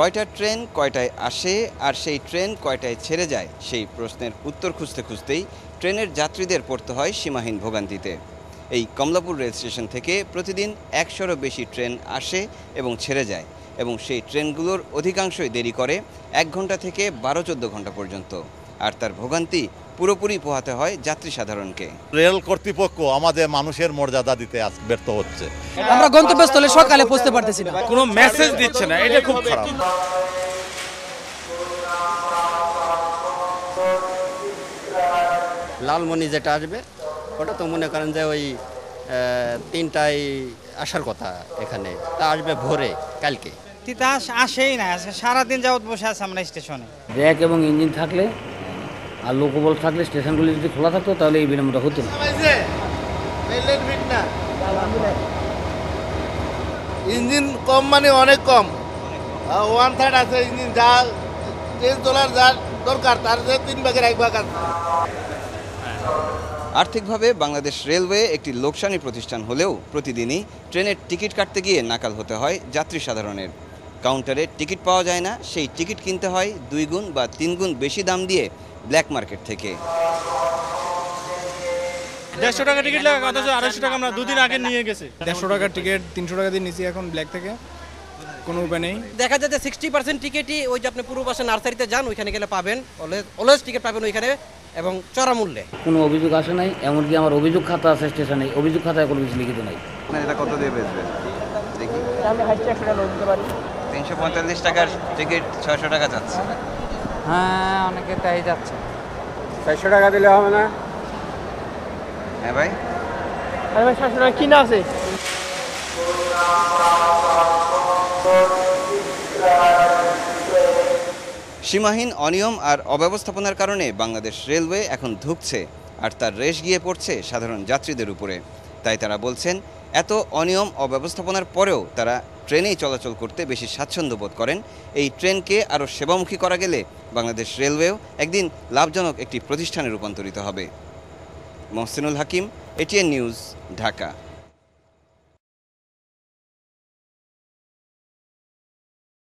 কয়টা ট্রেন কয়টায় আসে আর সেই ট্রেন কয়টায় ছেড়ে যায় সেই প্রশ্নের উত্তর খুঁজতে খুঁজতেই ট্রেনের যাত্রীদের পড়তে হয় সীমাহীন ভোগান্তিতে। এই কমলাপুর রেল স্টেশন থেকে প্রতিদিন ১০০রও বেশি ট্রেন আসে এবং ছেড়ে যায়, এবং সেই ট্রেনগুলোর অধিকাংশই দেরি করে ১ ঘন্টা থেকে ১২-১৪ ঘন্টা পর্যন্ত। আর তার ভোগান্তি পুরোপুরি পোহাতে হয় যাত্রী সাধারণকে। রেল কর্তৃপক্ষ আমাদের মানুষের মর্যাদা দিতে ব্যর্থ হচ্ছে। আমরা গন্তব্যস্থলে সকালে পৌঁছতে পারতেছি না, কোনো মেসেজ দিচ্ছে না, এটা খুব খারাপ। লালমনি যেটা আসবে ওটা তো মনে করেন যে ওই ৩টায় আসার কথা, এখানে তা আসবে ভোরে কালকে। তিতাস আসেই না, সারাদিন যাবত বসে আছে আমরা স্টেশনে। ব্রেক এবং ইঞ্জিন থাকলে আর লোকবল থাকলে স্টেশনগুলি যদি খোলা থাকতো তাহলে এই বিলম্বটা হতো না। ইঞ্জিন কম মানে অনেক কম, 1/3 আছে ইঞ্জিন, যা $10 যা দরকার তার 3 ভাগের 1 ভাগ আছে। আর্থিকভাবে বাংলাদেশ রেলওয়ে একটি লোকসানি প্রতিষ্ঠান হলেও প্রতিদিনই ট্রেনের টিকিট কাটতে গিয়ে নাকাল হতে হয় যাত্রী সাধারণের। কাউন্টারে টিকিট পাওয়া যায় না, সেই টিকিট কিনতে হয় 2 গুণ বা 3 গুণ বেশি দাম দিয়ে ব্ল্যাক মার্কেট থেকে। 150 টাকা টিকিট লাগে, অথচ 250 টাকা আমরা দুদিন আগে নিয়ে গেছি। 150 টাকার টিকিট 300 টাকা দিয়ে নিচ্ছি এখন ব্ল্যাক থেকে, কোনো উপায় নেই। দেখা যায় যে 60% টিকিটই ওই যে আপনি পূর্ব পাশে নার্সারিতে যান, ওইখানে গেলে পাবেন, অলওয়েজ টিকিট পাবেন ওইখানে এবং চড়া মূল্যে। কোনো অভিযোগ আসে নাই, এমনকি আমার অভিযোগ খাতা আছে স্টেশনে, অভিযোগ খাতায় কোনো কিছু লিখিত নাই। না, এটা কত দিয়ে বেচবেন দেখি? আমি 100 টাকা দিতে পারি। 345 টাকার টিকিট 600 টাকা যাচ্ছে। হ্যাঁ, অনেকে তাই যাচ্ছে। 400 টাকা দিলে হবে না? হ্যাঁ ভাই, আরে ভাই 400 টাকা কিনা আছে। সীমাহীন অনিয়ম আর অব্যবস্থাপনার কারণে বাংলাদেশ রেলওয়ে এখন ধুঁকছে, আর তার রেশ গিয়ে পড়ছে সাধারণ যাত্রীদের উপরে। তাই তারা বলছেন, এত অনিয়ম অব্যবস্থাপনার পরেও তারা ট্রেনেই চলাচল করতে বেশি স্বাচ্ছন্দ্য বোধ করেন। এই ট্রেনকে আরও সেবামুখী করা গেলে বাংলাদেশ রেলওয়েও একদিন লাভজনক একটি প্রতিষ্ঠানে রূপান্তরিত হবে। মহসিনুল হাকিম, এটিএন নিউজ, ঢাকা।